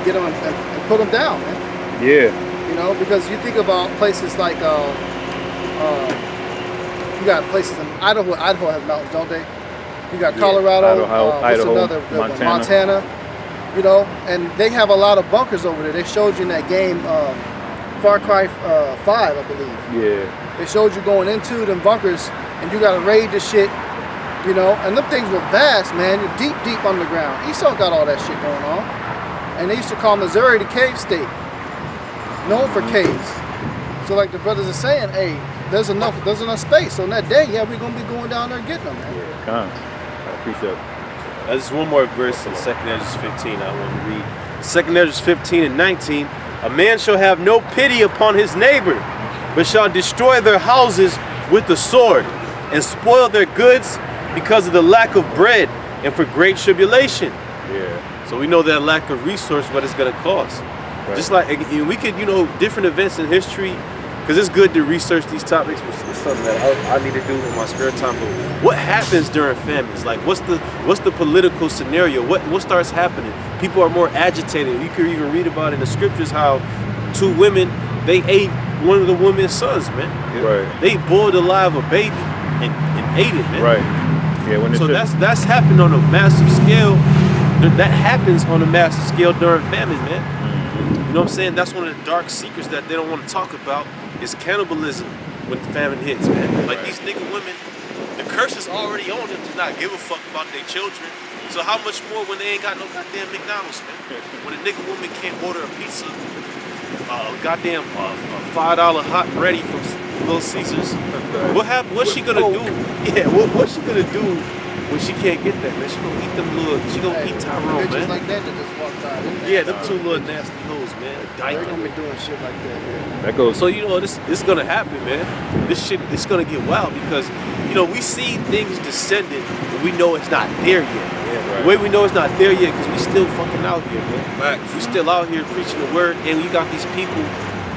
get them and put them down, man. Yeah. You know, because you think about places like you got places in Idaho. Idaho has mountains, don't they? You got Colorado. Idaho, another Montana. You know, and they have a lot of bunkers over there. They showed you in that game, Far Cry 5, I believe. Yeah. They showed you going into them bunkers, and you got to raid the shit. You know, and them things were vast, man. You're deep, deep underground. Esau got all that shit going on, and they used to call Missouri the cave state, known for caves. So like the brothers are saying, hey, there's enough space. So on that day, yeah, we're gonna be going down there and getting them, man. Yeah, I appreciate it. There's one more verse in 2 Esdras 15 I want to read. 2 Esdras 15 and 19. A man shall have no pity upon his neighbor, but shall destroy their houses with the sword, and spoil their goods because of the lack of bread and for great tribulation. Yeah. So we know that lack of resource, what it's gonna cost. Right. Just like we could, different events in history, because it's good to research these topics, which is something that I need to do in my spare time. But what happens during famines? Like, what's the political scenario? What starts happening? People are more agitated. You could even read about in the scriptures how 2 women, they ate one of the women's sons, man. Right. They boiled alive a baby and ate it, man. Right. Yeah. So that's happened on a massive scale. That happens on a massive scale during famine, man. You know what I'm saying? That's one of the dark secrets that they don't want to talk about is cannibalism when the famine hits, man. Like these nigga women, the curse is already on them to not give a fuck about their children. So how much more when they ain't got no goddamn McDonald's, man? When a nigga woman can't order a pizza, goddamn $5 hot ready from Little Caesars. What happened? What's she gonna do? Yeah, what's she gonna do when she can't get that, man? She gonna eat them she gonna eat Tyrone, man. Like that just walked out. Yeah, them 2 little nasty hoes, man. They're gonna be doing shit like that, man. That goes. So this is gonna happen, man. This shit is gonna get wild because we see things descending, but we know it's not there yet. Yeah, right. The way we know it's not there yet because we still fucking out here, man. We still out here preaching the word, and we got these people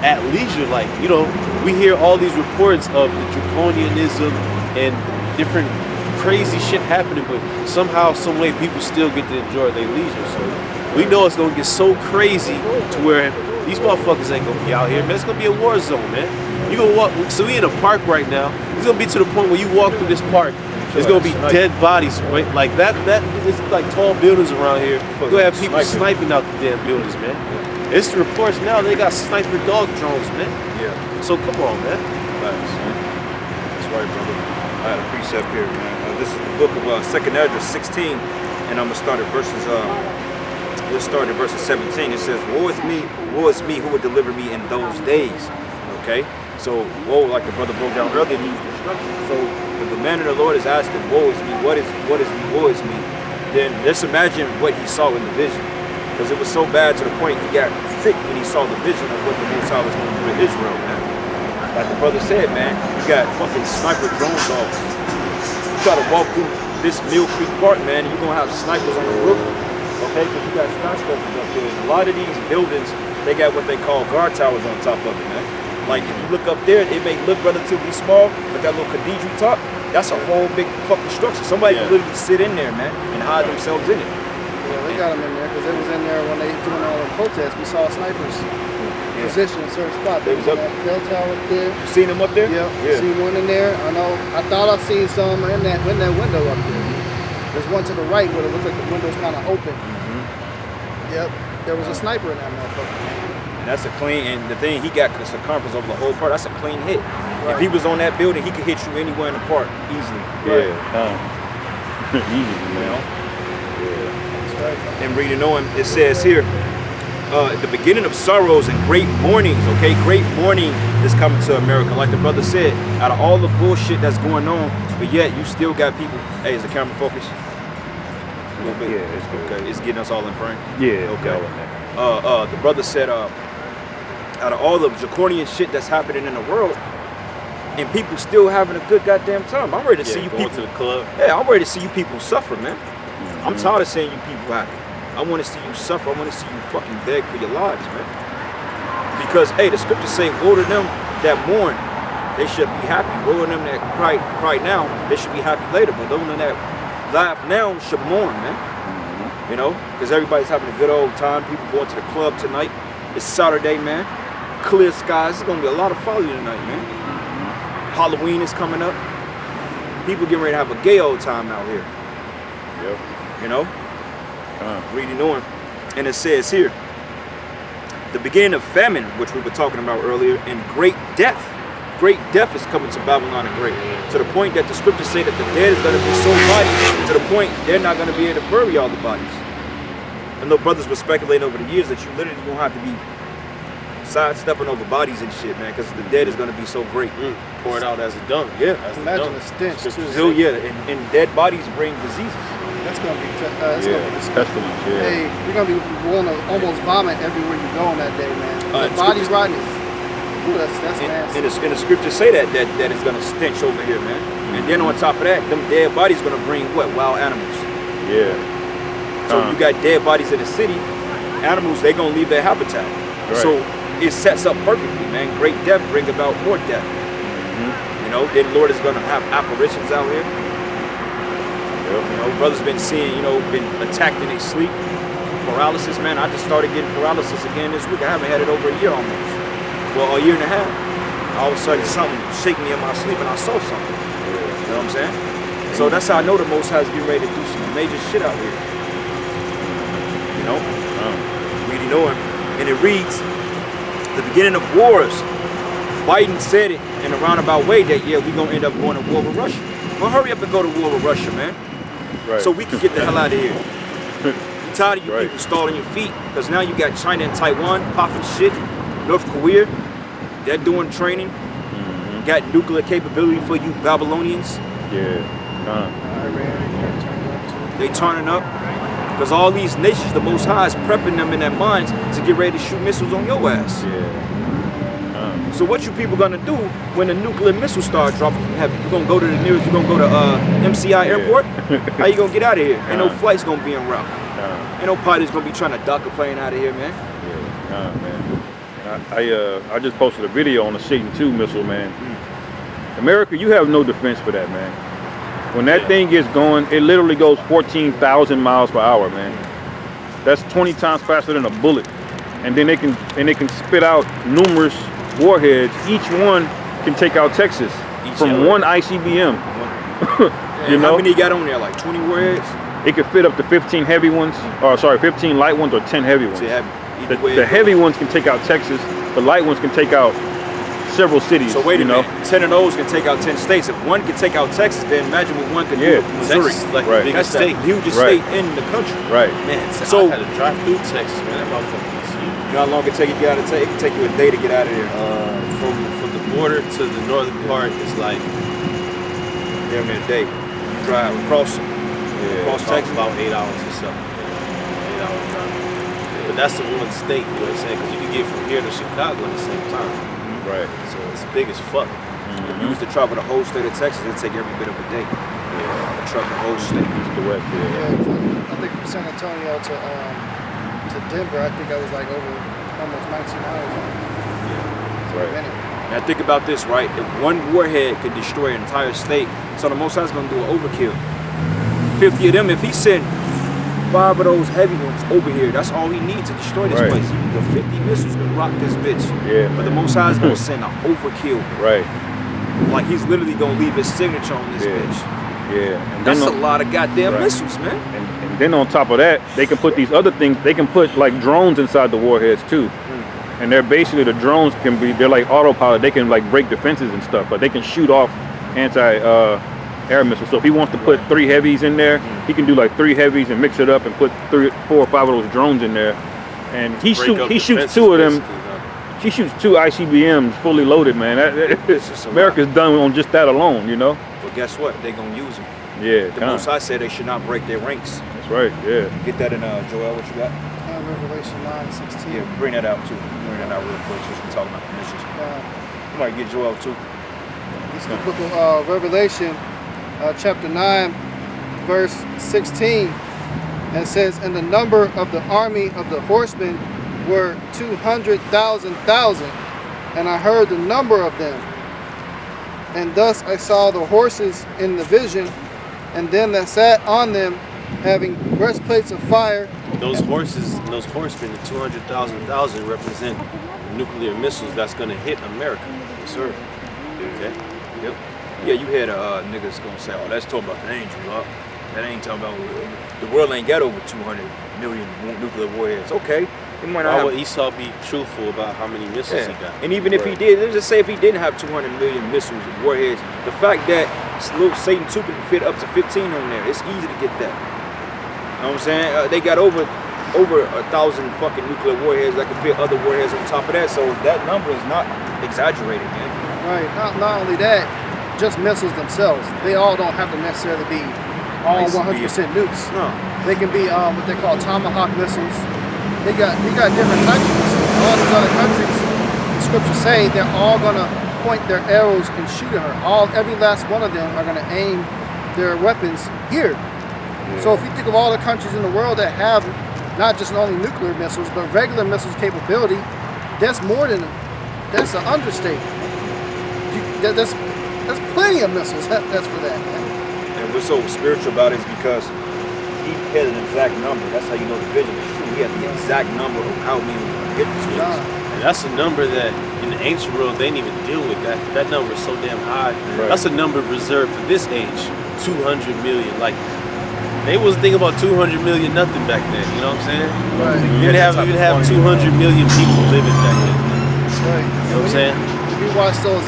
at leisure. Like we hear all these reports of the draconianism and different crazy shit happening, but somehow, some way, people still get to enjoy their leisure. So we know it's gonna get so crazy to where these motherfuckers ain't gonna be out here, man. It's gonna be a war zone, man. You gonna walk. So we in a park right now. It's gonna be to the point where you walk through this park, there's gonna be dead bodies, right? Like that is like tall buildings around here. You're gonna have people sniping out the damn buildings, man. It's the reports now. They got sniper dog drones, man. Yeah. So come on, man. That's right, brother. I had a precept here, man. This is the book of 2 Esdras 16, and I'm gonna start at verses. Let's start at verses 17. It says, "Woe is me who would deliver me in those days." Okay, so woe, like the brother broke down earlier, means destruction. So if the man of the Lord is asking, "Woe is me," what is me? Woe is me? Then let's imagine what he saw in the vision, because it was so bad to the point he got sick when he saw the vision of what the Most High was going to do in Israel, man. Like the brother said, man, you got fucking sniper drone dogs. You try to walk through this Mill Creek Park, man, you're gonna have snipers on the roof, okay? Because you got skyscrapers up there. A lot of these buildings, they got what they call guard towers on top of it, man. Like if you look up there, it may look relatively small, but that little cathedral top, that's a whole big fucking structure. Somebody can literally sit in there, man, and hide themselves in it. Yeah, they got them in there because they was in there when they doing all the protests. We saw snipers positioned in certain spots. They was in that bell tower up there. You seen them up there? Yeah. Seen one in there. I thought I seen some in that window up there. There's one to the right where it looks like the window's kind of open. Yep. There was a sniper in that motherfucker. And that's a clean, and the thing, he got the circumference over the whole park. That's a clean hit. Right. If he was on that building, he could hit you anywhere in the park easily. Yeah. Easily, you know? And reading on, it says here, at the beginning of sorrows and great mournings, okay? Great mourning is coming to America. Like the brother said, out of all the bullshit that's going on, but yet you still got people. Hey, is the camera focused? A little bit? Yeah, it's good. Okay, it's getting us all in frame? Yeah. Okay. The brother said, out of all the draconian shit that's happening in the world, and people still having a good goddamn time. I'm ready to see you going people. to the club. Yeah, I'm ready to see you people suffer, man. I'm tired of seeing you people happy. I want to see you suffer. I want to see you fucking beg for your lives, man. Because, hey, the scriptures say, woe to them that mourn, they should be happy. Woe to them that cry now, they should be happy later. But those that laugh now should mourn, man. You know, because everybody's having a good old time. People going to the club tonight. It's Saturday, man. Clear skies. There's gonna be a lot of follow you tonight, man. Halloween is coming up. People getting ready to have a gay old time out here. Yep. You know, reading on, and it says here, the beginning of famine, which we were talking about earlier, and great death. Great death is coming to Babylon the Great, to the point that the scriptures say that the dead is going to be so mighty, to the point they're not going to be able to bury all the bodies. I know brothers were speculating over the years that you literally won't have to be sidestepping over bodies and shit, man, because the dead is going to be so great. Pour it out as a dung. Yeah. As a Imagine dung. the stench too. So yeah, and dead bodies bring diseases. That's gonna be that's Yeah, gonna be disgusting. pestilence, yeah. Hey, you're gonna be want to almost vomit everywhere you go on that day, man. The It's body good. rotting is, ooh, that's nasty. And the scriptures say that it's gonna stench over here, man. And then on top of that, them dead bodies gonna bring what? Wild animals. Yeah. So you got dead bodies in the city, animals they gonna leave their habitat. Right. So it sets up perfectly, man. Great death bring about more death. You know, then Lord is gonna have apparitions out here. You know, brothers been seeing, you know, been attacked in their sleep. Paralysis, man. I just started getting paralysis again this week. I haven't had it over a year almost. Well, a year and a half. All of a sudden something shake me in my sleep and I saw something. You know what I'm saying? So that's how I know the Most High is getting ready to do some major shit out here. You know? Reading on. And it reads, the beginning of wars. Biden said it in a roundabout way that, yeah, we're going to end up going to war with Russia. Well, hurry up and go to war with Russia, man. Right. So we can get the hell out of here. I'm tired of you people stalling your feet, because now you got China and Taiwan popping shit. North Korea, they're doing training. Got nuclear capability for you Babylonians. Yeah. They turning up. Because all these nations, the Most High is prepping them in their minds to get ready to shoot missiles on your ass. Yeah. So what you people gonna do when the nuclear missiles start dropping from heaven? You gonna go to the nearest, you gonna go to MCI airport? How you gonna get out of here? Ain't no flights gonna be en route. Ain't no pilots gonna be trying to dock a plane out of here, man. Man. I just posted a video on the Satan II missile, man. America, you have no defense for that, man. When that thing gets going, it literally goes 14,000 miles per hour, man. That's 20 times faster than a bullet. And then they can spit out numerous warheads. Each one can take out Texas from one ICBM. You know, how many got on there? Like 20 warheads? it could fit up to 15 heavy ones, or sorry, 15 light ones or 10 heavy ones. The heavy ones can take out Texas. The light ones can take out several cities. So wait a minute, 10 of those can take out 10 states. If one can take out Texas, then imagine what one could do with Missouri. Texas, like Right. the That's biggest the state. hugest Right. state in the country. Right. Man, So- I had to drive through Texas, man. That motherfucker is huge. You know how long it take you to get out of it take you a day to get out of here. From the border to the northern part is like Damn near a day. You drive across Texas. about 8 hours or something. 8 hours driving. But that's the one state, you know what I'm saying? Because you can get from here to Chicago at the same time. Right. So it's big as fuck. If you was to travel the whole state of Texas, it'd take every bit of a day. To travel the whole state. East to west. Yeah, Yeah. I think from San Antonio to Denver, I think I was like over almost 19 hours. Right. Minute. Now think about this, right? If one warhead could destroy an entire state, so the Most High is going to do an overkill. 50 of them, if he sent 5 of those heavy ones over here, that's all he needs to destroy this Right. place. The 50 missiles can rock this bitch. Yeah, But the man. Most High is going to send an overkill. Right. Like he's literally going to leave his signature on this Yeah. bitch. Yeah. And That's a then lot of goddamn Right. missiles, man. and then on top of that, they can put these other things. They can put like drones inside the warheads too. And they're basically, the drones can be, they're like autopilot. They can like break defenses and stuff, but they can shoot off anti-air missiles. So if he wants to put 3 heavies in there, he can do like 3 heavies and mix it up and put 3, 4, or 5 of those drones in there. And he shoots 2 of them. He shoots 2 ICBMs fully loaded, man. It's just a America's done on just that alone, you know? But guess what? They're going to use them. Yeah, The Most High said they should not break their ranks. that's right, yeah. Get that in, Joel, what you got? Revelation 9:16. Yeah, bring that out too. Bring that out real quick since we're talking about the missions. You might get Joel too. This is the book of Revelation, chapter 9, verse 16. And it says, and the number of the army of the horsemen were 200,000, and I heard the number of them. And thus I saw the horses in the vision, and them that sat on them, having breastplates of fire. Those horses, and those horsemen, the 200,000 represent nuclear missiles that's gonna hit America. Yes, sir. Okay. Yep. Yeah, you had niggas gonna say, oh, that's talking about the angels. That ain't talking about the world ain't got over 200 million nuclear warheads. Okay. It might not Why have, would Esau be truthful about how many missiles he got? And even if he did, let's just say if he didn't have 200 million missiles and warheads, the fact that little Satan 2 can fit up to 15 on there, it's easy to get that. You know what I'm saying? They got over 1,000 fucking nuclear warheads that can fit other warheads on top of that, so that number is not exaggerated, man. Right. Not only that, just missiles themselves. They all don't have to necessarily be all Nice to 100% nukes. No. They can be what they call tomahawk missiles. They got different countries. All these other countries, the scriptures say they're all gonna point their arrows and shoot at her. Every last one of them are gonna aim their weapons here. So if you think of all the countries in the world that have not just only nuclear missiles, but regular missiles capability, that's an understatement. That's plenty of missiles. That's for that, man. And what's so spiritual about it is because he had an exact number. That's how you know the vision is true. He had the exact number of how many were going to hit this place. And that's a number that in the ancient world they didn't even deal with. That number is so damn high. Right. That's a number reserved for this age. 200 million. Like they wasn't thinking about 200 million nothing back then. You know what I'm saying? Right. You didn't have 200 million people living back then. That's right. You know what I'm saying? If you watch those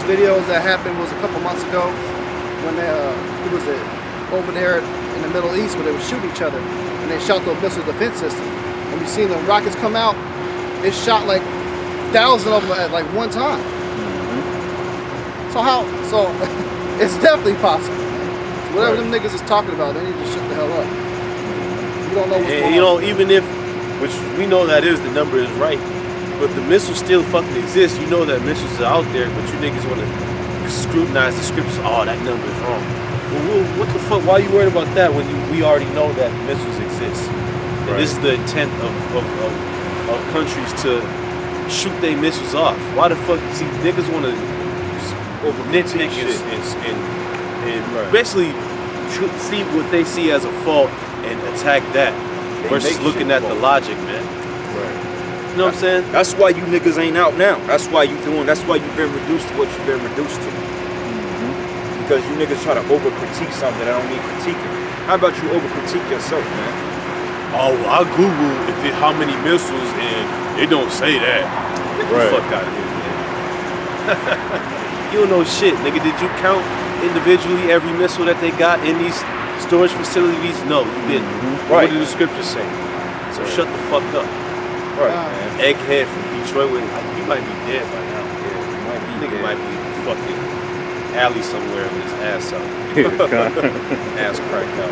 videos that happened was a couple months ago when they who was it over there in the Middle East where they were shooting each other and they shot the missile defense system. And you seen the rockets come out, it shot like thousands of them at like one time. So it's definitely possible. So whatever them niggas is talking about, they need to shut the hell up. You don't know what's going And you know, on. even if, which we know that is the number is right, but the missiles still fucking exist. You know that missiles are out there, but you niggas want to scrutinize the scriptures. Oh, that number is wrong. Well, what the fuck? Why are you worried about that when we already know that missiles exist? And this is the intent of countries to shoot their missiles off. Why the fuck? See, niggas want to nitpick and basically see what they see as a fault and attack that versus make looking shit at the fault. logic, man. You know what I'm saying? That's why you niggas ain't out now. That's why you've been reduced to what you've been reduced to. Because you niggas try to over-critique something that don't need critiquing. How about you over-critique yourself, man? Oh, I Google how many missiles and it don't say that. Get the fuck out of here, man. You don't know shit, nigga. Did you count individually every missile that they got in these storage facilities? No, you didn't. Right. What did the scriptures say? So shut the fuck up. Right, man. Egghead from Detroit, he might be dead by now. Nigga might be in the fucking alley somewhere with his ass out. Ass cracked out.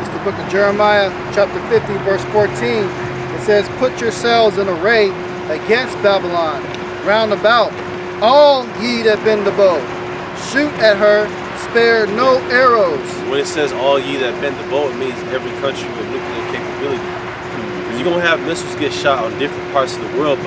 It's the book of Jeremiah, chapter 50, verse 14. It says, "Put yourselves in array against Babylon, round about, all ye that bend the bow. Shoot at her, spare no arrows." When it says all ye that bend the bow, it means every country with nuclear capability. Because you're going to have missiles get shot on different parts of the world.